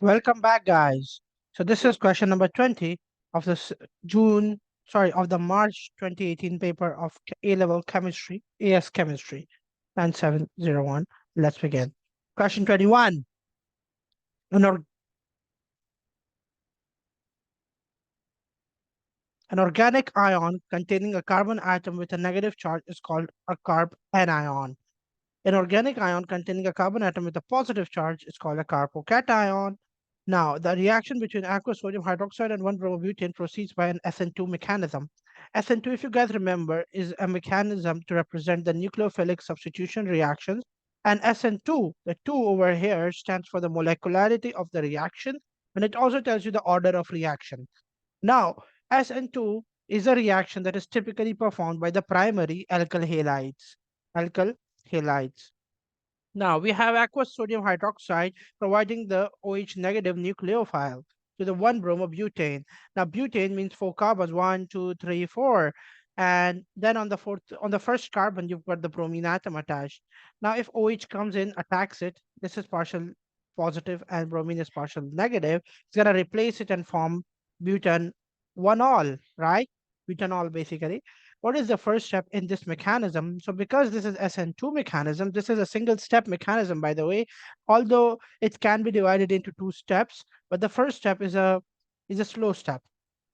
Welcome back, guys. So this is question number 20 of this of the March 2018 paper of A-level chemistry, AS chemistry, 9701. Let's begin. Question 21. An, or- an organic ion containing a carbon atom with a negative charge is called a carb anion. An organic ion containing a carbon atom with a positive charge is called a carbocation. Now, the reaction between aqueous sodium hydroxide and 1-bromobutane proceeds by an SN2 mechanism. SN2, if you guys remember, is a mechanism to represent the nucleophilic substitution reactions. And SN2, the 2 over here, stands for the molecularity of the reaction, and it also tells you the order of reaction. Now, SN2 is a reaction that is typically performed by the primary alkyl halides. Alkyl halides. Now we have aqueous sodium hydroxide providing the OH negative nucleophile to the 1-bromobutane. Now butane means 4 carbons, 1, 2, 3, 4. And then on the first carbon, you've got the bromine atom attached. Now if OH comes in, attacks it, this is partial positive and bromine is partial negative. It's gonna replace it and form butan 1-all, right? Butanol basically. What is the first step in this mechanism? So because this is SN2 mechanism, this is a single step mechanism, by the way, although it can be divided into 2 steps, but the first step is a slow step.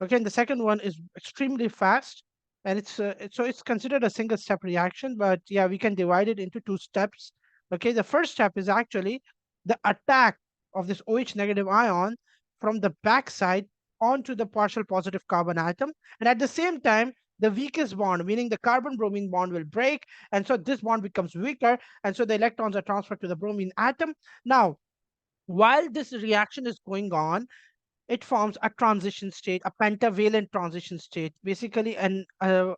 Okay, and the second one is extremely fast, and it's considered a single step reaction, but yeah, we can divide it into 2 steps. Okay, the first step is actually the attack of this OH negative ion from the backside onto the partial positive carbon atom, and at the same time the weakest bond, meaning the carbon bromine bond, will break, and so this bond becomes weaker, and so the electrons are transferred to the bromine atom. Now, while this reaction is going on, it forms a transition state, a pentavalent transition state, basically a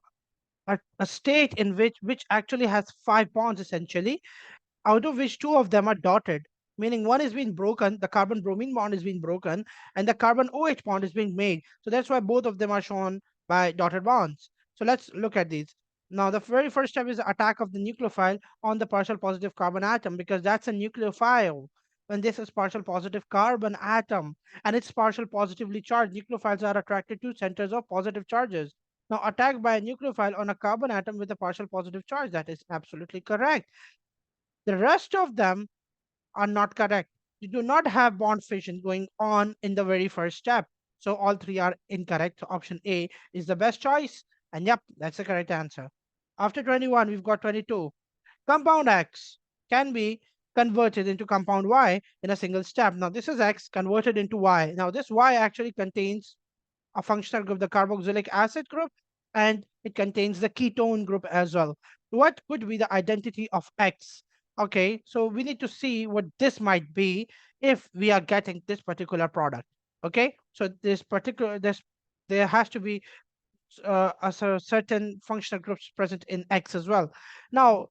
state in which actually has 5 bonds essentially, out of which 2 of them are dotted, meaning one is being broken, the carbon bromine bond is being broken, and the carbon OH bond is being made. So that's why both of them are shown by dotted bonds. So let's look at these. Now, the very first step is the attack of the nucleophile on the partial positive carbon atom, because that's a nucleophile. When this is partial positive carbon atom and it's partial positively charged, nucleophiles are attracted to centers of positive charges. Now, attack by a nucleophile on a carbon atom with a partial positive charge, that is absolutely correct. The rest of them are not correct. You do not have bond fission going on in the very first step. So all three are incorrect. So option A is the best choice. And yep, that's the correct answer. After 21, we've got 22. Compound X can be converted into compound Y in a single step. Now this is X converted into Y. Now this Y actually contains a functional group, the carboxylic acid group, and it contains the ketone group as well. What could be the identity of X? Okay, so we need to see what this might be if we are getting this particular product. Okay, so there has to be certain functional groups present in X as well. Now,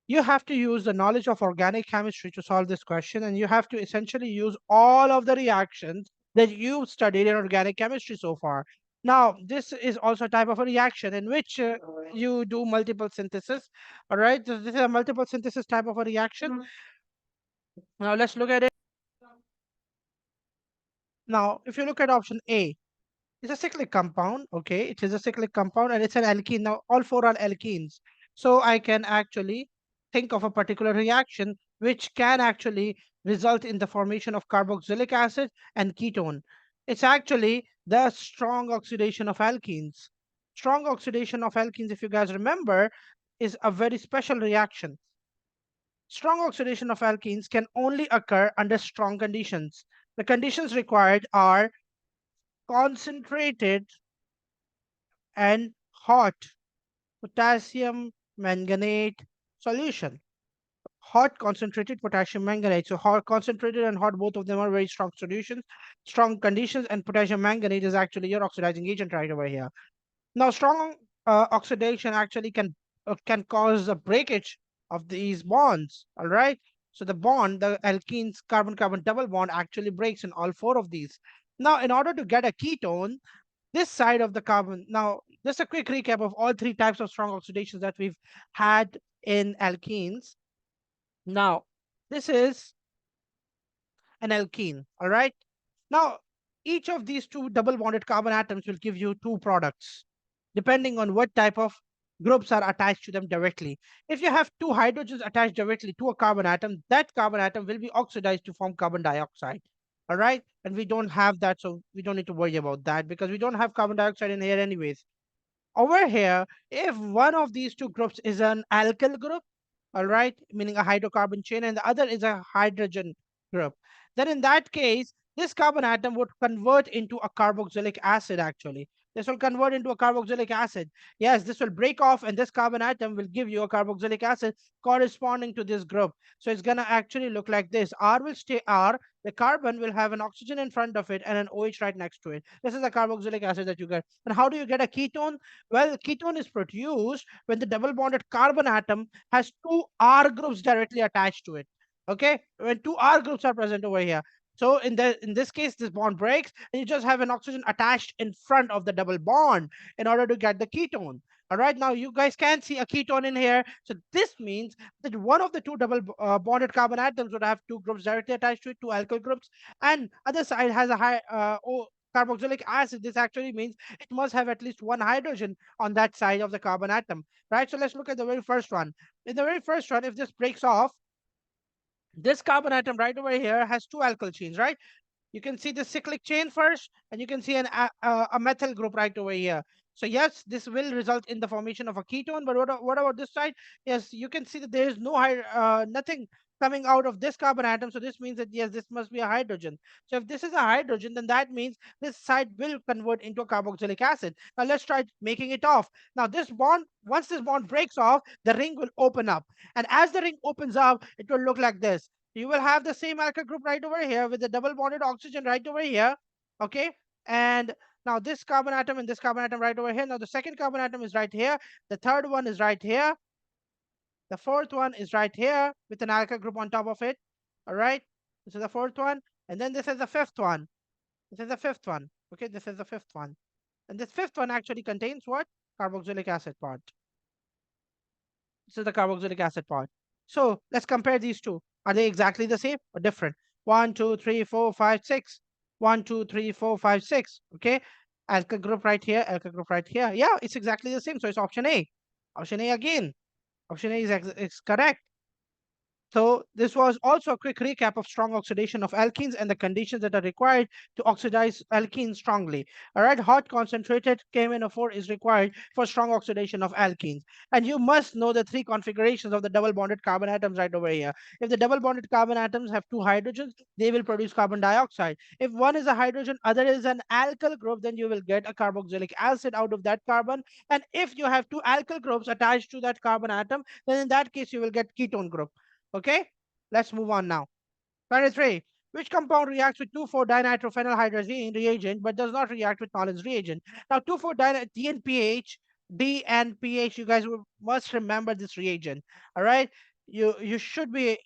you have to use the knowledge of organic chemistry to solve this question, and you have to essentially use all of the reactions that you've studied in organic chemistry so far. Now, this is also a type of a reaction in which you do multiple synthesis. All right, so this is a multiple synthesis type of a reaction. Now, let's look at it. Now, if you look at option A, it's a cyclic compound. Okay, it is a cyclic compound and it's an alkene. Now, all four are alkenes. So I can actually think of a particular reaction which can actually result in the formation of carboxylic acid and ketone. It's actually the strong oxidation of alkenes. Strong oxidation of alkenes, if you guys remember, is a very special reaction. Strong oxidation of alkenes can only occur under strong conditions. The conditions required are concentrated and hot potassium manganate solution. Hot concentrated potassium manganate. So hot concentrated and hot, both of them are very strong solutions, strong conditions, and potassium manganate is actually your oxidizing agent right over here. Now, strong oxidation actually can cause a breakage of these bonds. All right. So the bond, the alkenes carbon-carbon double bond, actually breaks in all four of these. Now, in order to get a ketone, this side of the carbon. Now, just a quick recap of all three types of strong oxidations that we've had in alkenes. Now, this is an alkene. All right. Now, each of these two double bonded carbon atoms will give you two products, depending on what type of groups are attached to them directly. If you have two hydrogens attached directly to a carbon atom, that carbon atom will be oxidized to form carbon dioxide. All right. And we don't have that, so we don't need to worry about that because we don't have carbon dioxide in here anyways. Over here, if one of these two groups is an alkyl group, all right, meaning a hydrocarbon chain, and the other is a hydrogen group, then in that case, this carbon atom would convert into a carboxylic acid actually. This will convert into a carboxylic acid. Yes, this will break off, and this carbon atom will give you a carboxylic acid corresponding to this group. So it's going to actually look like this. R will stay R. The carbon will have an oxygen in front of it and an OH right next to it. This is a carboxylic acid that you get. And how do you get a ketone? Well, ketone is produced when the double bonded carbon atom has two R groups directly attached to it. Okay, when two R groups are present over here. So in this case, this bond breaks, and you just have an oxygen attached in front of the double bond in order to get the ketone. All right, now you guys can see a ketone in here. So this means that one of the two double bonded carbon atoms would have two groups directly attached to it, two alkyl groups, and other side has a high carboxylic acid. This actually means it must have at least one hydrogen on that side of the carbon atom, right? So let's look at the very first one. In the very first one, if this breaks off, this carbon atom right over here has two alkyl chains, right? You can see the cyclic chain first, and you can see a methyl group right over here. So yes, this will result in the formation of a ketone. But what about this side? Yes, you can see that there is nothing coming out of this carbon atom. So this means that yes, this must be a hydrogen. So if this is a hydrogen, then that means this side will convert into a carboxylic acid. Now let's try making it off. Now this bond, once this bond breaks off, the ring will open up. And as the ring opens up, it will look like this. You will have the same alkyl group right over here with the double bonded oxygen right over here. Okay. And now this carbon atom and this carbon atom right over here. Now the second carbon atom is right here. The third one is right here. The fourth one is right here with an alkyl group on top of it. All right. This is the fourth one. And then this is the fifth one. This is the fifth one. Okay. This is the fifth one. And this fifth one actually contains what? Carboxylic acid part. This is the carboxylic acid part. So let's compare these two. Are they exactly the same or different? 1, 2, 3, 4, 5, 6. 1, 2, 3, 4, 5, 6. Okay. Alkyl group right here, alkyl group right here. Yeah, it's exactly the same. So it's option A. Option A again. Option A is correct. So this was also a quick recap of strong oxidation of alkenes and the conditions that are required to oxidize alkenes strongly. All right, hot concentrated KMnO4 is required for strong oxidation of alkenes. And you must know the three configurations of the double bonded carbon atoms right over here. If the double bonded carbon atoms have two hydrogens, they will produce carbon dioxide. If one is a hydrogen, other is an alkyl group, then you will get a carboxylic acid out of that carbon. And if you have two alkyl groups attached to that carbon atom, then in that case, you will get ketone group. Okay, let's move on now. 23. Which compound reacts with 2,4-dinitrophenylhydrazine reagent but does not react with Nolan's reagent? Now, 2,4-DNPH, DNPH, you guys must remember this reagent. All right, you should be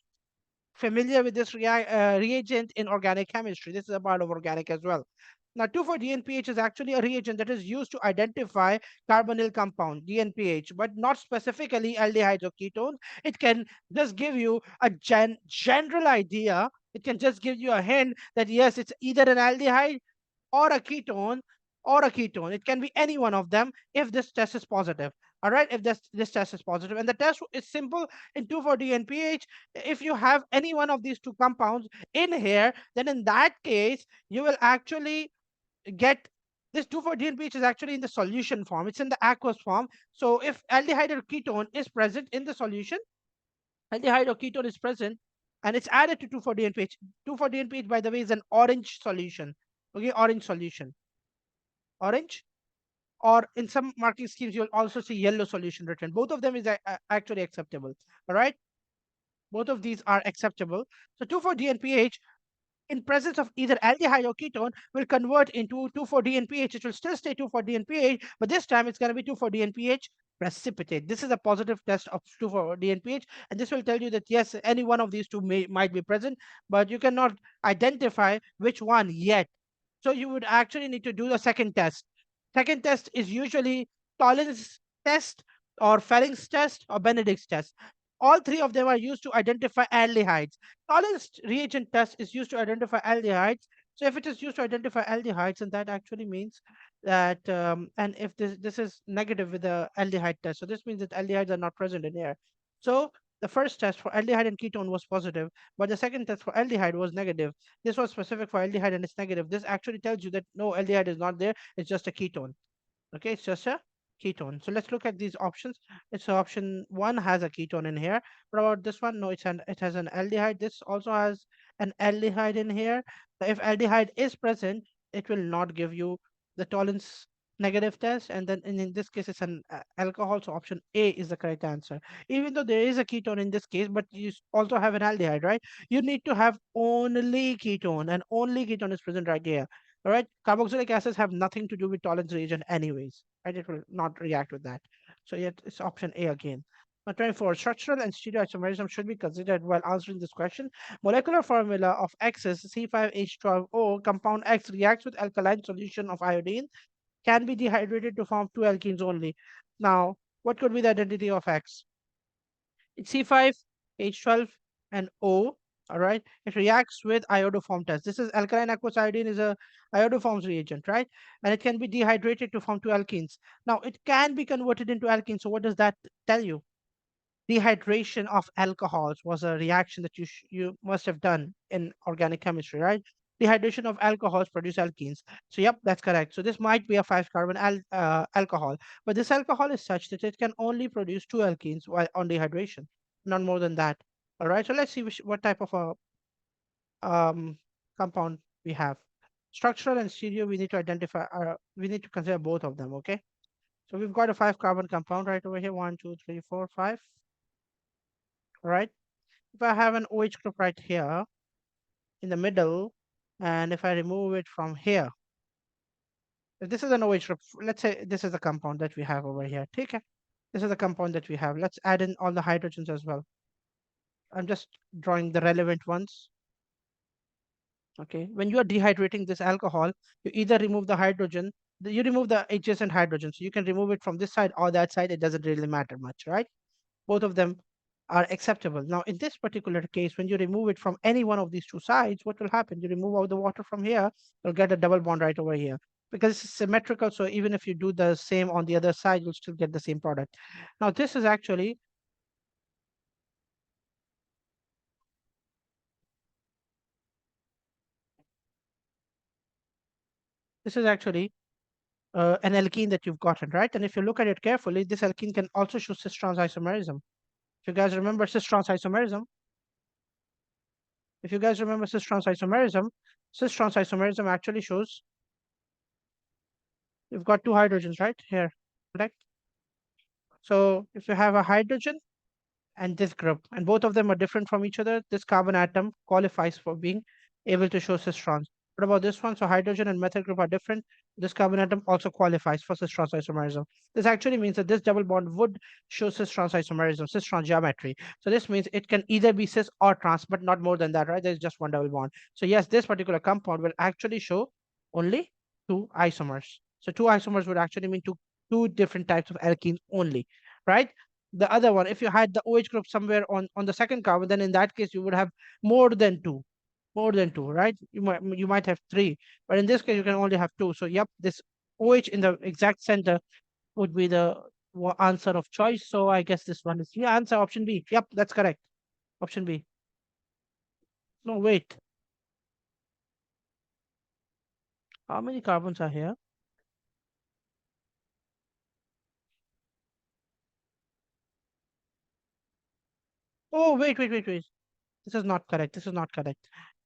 familiar with this reagent in organic chemistry. This is a part of organic as well. Now, 2,4-DNPH is actually a reagent that is used to identify carbonyl compound, DNPH, but not specifically aldehydes or ketones. It can just give you a general idea. It can just give you a hint that yes, it's either an aldehyde or a ketone or a ketone. It can be any one of them if this test is positive. All right, if this test is positive. And the test is simple in 2,4-DNPH. If you have any one of these two compounds in here, then in that case, you will actually get this 2,4-DNPH is actually in the solution form. It's in the aqueous form. So if aldehyde or ketone is present in the solution, aldehyde or ketone is present, and it's added to 2,4-DNPH. 2,4-DNPH, by the way, is an orange solution. Okay, orange solution. Orange. Or in some marking schemes, you'll also see yellow solution written. Both of them is actually acceptable. All right. Both of these are acceptable. So 2,4-DNPH in presence of either aldehyde or ketone will convert into 2,4-DNPH. It will still stay 2,4-DNPH, but this time it's going to be 2,4-DNPH precipitate. This is a positive test of 2,4-DNPH, and this will tell you that yes, any one of these two might be present, but you cannot identify which one yet. So you would actually need to do the second test. Second test is usually Tollens test or Felling's test or Benedict's test. All three of them are used to identify aldehydes. Tolerance reagent test is used to identify aldehydes. So if it is used to identify aldehydes, and that actually means that, and if this is negative with the aldehyde test, so this means that aldehydes are not present in here. So the first test for aldehyde and ketone was positive, but the second test for aldehyde was negative. This was specific for aldehyde and it's negative. This actually tells you that no, aldehyde is not there, it's just a ketone. Okay, it's just a ketone. So let's look at these options. It's option one has a ketone in here. What about this one? No, it has an aldehyde. This also has an aldehyde in here. Now, if aldehyde is present, it will not give you the tolerance negative test. And then in this case, it's an alcohol. So option A is the correct answer. Even though there is a ketone in this case, but you also have an aldehyde, right? You need to have only ketone, and only ketone is present right here. All right, carboxylic acids have nothing to do with tolerance reagent anyways, right? It will not react with that. So yet it's option A again. Now 24, structural and stereoisomerism should be considered while answering this question. Molecular formula of X is C5H12O. Compound X reacts with alkaline solution of iodine, can be dehydrated to form two alkenes only. Now, what could be the identity of X? It's C5, H12, and O. All right. It reacts with iodoform test. This is alkaline aqueous iodine is a iodoforms reagent, right? And it can be dehydrated to form two alkenes. Now, it can be converted into alkenes. So what does that tell you? Dehydration of alcohols was a reaction that you must have done in organic chemistry, right? Dehydration of alcohols produce alkenes. So yep, that's correct. So this might be a five carbon alcohol, but this alcohol is such that it can only produce two alkenes while on dehydration, not more than that. All right. So let's see what type of a compound we have. Structural and stereo. We need to identify. We need to consider both of them. Okay. So we've got a five carbon compound right over here. One, two, three, four, five. All right. If I have an OH group right here in the middle, and if I remove it from here, if this is an OH group, let's say this is the compound that we have over here. Take it. This is the compound that we have. Let's add in all the hydrogens as well. I'm just drawing the relevant ones. Okay. When you are dehydrating this alcohol, you either remove the hydrogen, you remove the adjacent hydrogen. So you can remove it from this side or that side. It doesn't really matter much, right? Both of them are acceptable. Now, in this particular case, when you remove it from any one of these two sides, what will happen? You remove all the water from here, you'll get a double bond right over here because it's symmetrical. So even if you do the same on the other side, you'll still get the same product. Now, this is actually an alkene that you've gotten, right? And if you look at it carefully, this alkene can also show cis-trans isomerism. If you guys remember cis-trans isomerism, if you guys remember cis-trans isomerism actually shows you've got two hydrogens right here, correct? So if you have a hydrogen and this group, and both of them are different from each other, this carbon atom qualifies for being able to show cis-trans. What about this one? So hydrogen and methyl group are different. This carbon atom also qualifies for cis-trans isomerism. This actually means that this double bond would show cis-trans isomerism, cis-trans geometry. So this means it can either be cis or trans, but not more than that, right? There's just one double bond. So yes, this particular compound will actually show only two isomers. So two isomers would actually mean two different types of alkenes only, right? The other one, if you had the OH group somewhere on the second carbon, then in that case you would have more than two, right? You might have three, but in this case you can only have two. So yep, this OH in the exact center would be the answer of choice. So I guess this one is the answer, option B. Yep, that's correct. Option B. No, wait. How many carbons are here? Oh, wait. This is not correct. This is not correct.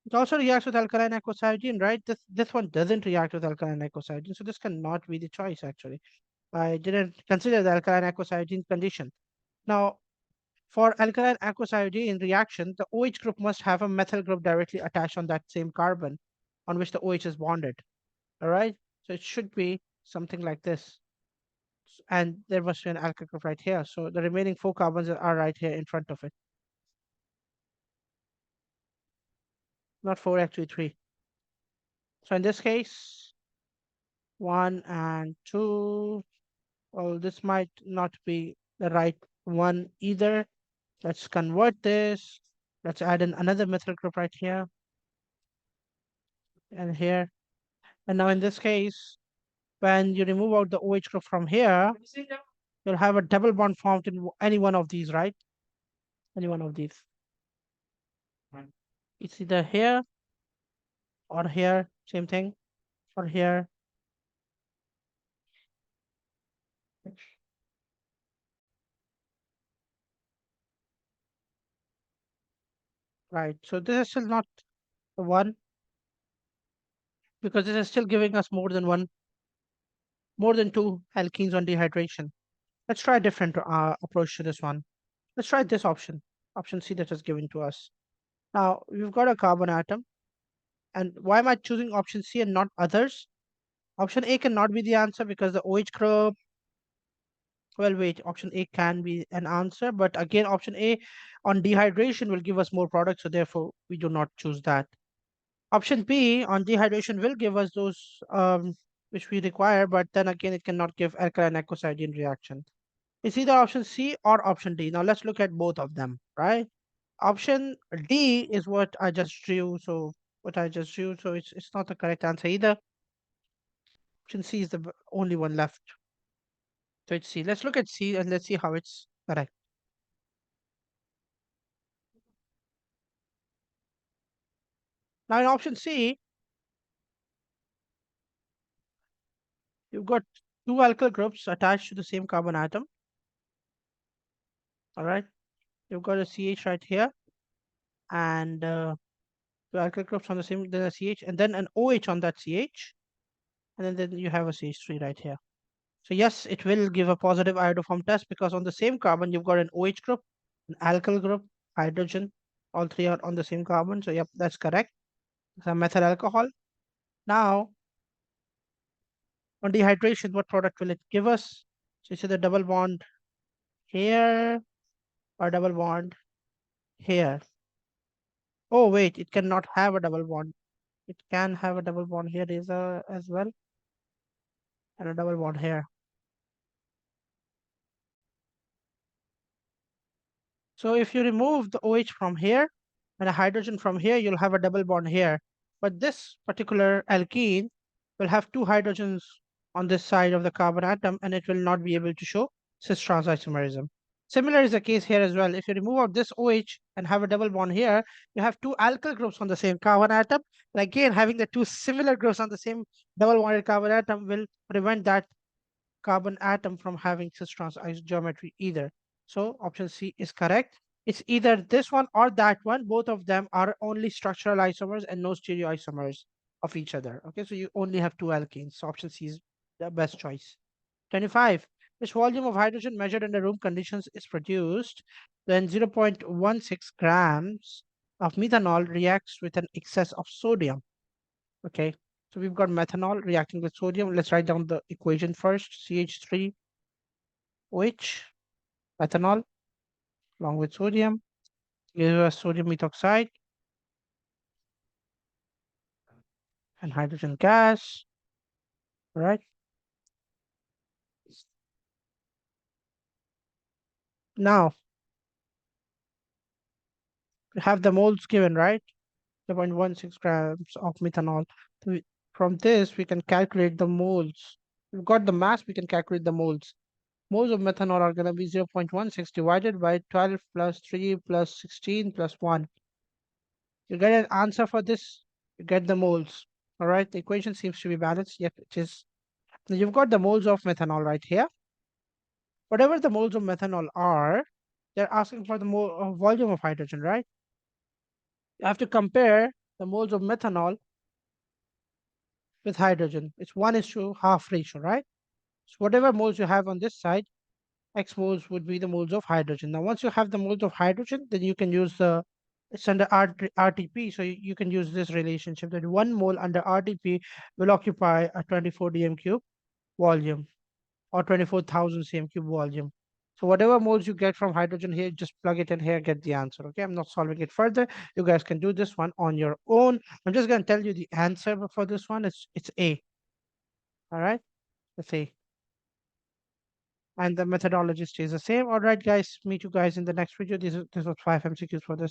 It also reacts with alkaline icosahedrine, right? This one doesn't react with alkaline icosahedrine, so this cannot be the choice actually. I didn't consider the alkaline aqueous condition. Now, for alkaline aqueous reaction, the OH group must have a methyl group directly attached on that same carbon on which the OH is bonded. All right. So it should be something like this. And there must be an alkyl group right here. So the remaining four carbons are right here in front of it. Not four, actually three. So in this case, one and two. Well, this might not be the right one either. Let's convert this. Let's add in another methyl group right here and here. And now in this case, when you remove out the OH group from here, you'll have a double bond formed in any one of these, right? Any one of these. It's either here or here, same thing, or here. Right. So this is still not the one because this is still giving us more than two alkenes on dehydration. Let's try a different approach to this one. Let's try this option C that is given to us. Now we've got a carbon atom, and why am I choosing option C and not others? Option A cannot be the answer because the OH group. Well, wait, option A can be an answer, but again, option A on dehydration will give us more products, so therefore we do not choose that. Option B on dehydration will give us those which we require, but then again, it cannot give alkaline ecosydene reaction. It's either option C or option D. Now let's look at both of them, right? Option D is what I just drew, so it's not the correct answer either. Option C is the only one left. So it's C. Let's look at C and let's see how it's correct. Now in option C, you've got two alkyl groups attached to the same carbon atom. All right. You've got a CH right here and two alkyl groups on the same, then a CH and then an OH on that CH. And then you have a CH3 right here. So yes, it will give a positive iodoform test because on the same carbon, you've got an OH group, an alkyl group, hydrogen. All three are on the same carbon. So yep, that's correct. It's a methyl alcohol. Now, on dehydration, what product will it give us? So it's either double bond here or double bond here. Oh, wait, it cannot have a double bond. It can have a double bond here is as well, and a double bond here. So if you remove the OH from here and a hydrogen from here, you'll have a double bond here. But this particular alkene will have two hydrogens on this side of the carbon atom, and it will not be able to show cis-trans isomerism. Similar is the case here as well. If you remove out this OH and have a double bond here, you have two alkyl groups on the same carbon atom. And again, having the two similar groups on the same double bonded carbon atom will prevent that carbon atom from having cis-trans geometry either. So option C is correct. It's either this one or that one. Both of them are only structural isomers and no stereoisomers of each other. Okay, so you only have two alkenes. So option C is the best choice. 25. Which volume of hydrogen measured under room conditions is produced when 0.16 grams of methanol reacts with an excess of sodium? Okay, so we've got methanol reacting with sodium. Let's write down the equation first. CH3, OH, methanol, along with sodium, gives us sodium methoxide and hydrogen gas. Right. Now, we have the moles given, right? 0.16 grams of methanol. So from this, we can calculate the moles. We've got the mass, we can calculate the moles. Moles of methanol are going to be 0.16 divided by 12 plus 3 plus 16 plus 1. You get an answer for this, you get the moles. All right, the equation seems to be balanced. Yep, it is. Now you've got the moles of methanol right here. Whatever the moles of methanol are, they're asking for the volume of hydrogen, right? You have to compare the moles of methanol with hydrogen. It's 1:half ratio, right? So whatever moles you have on this side, X moles would be the moles of hydrogen. Now, once you have the moles of hydrogen, then you can use it's under RTP. So you can use this relationship that 1 mole under RTP will occupy a 24 dm cube volume or 24,000 cm cube volume. So whatever moles you get from hydrogen here, just plug it in here, get the answer. Okay, I'm not solving it further. You guys can do this one on your own. I'm just going to tell you the answer for this one. It's A. All right, let's A. and the methodology stays the same. All right, guys, meet you guys in the next video. This was 5 MCQs for this.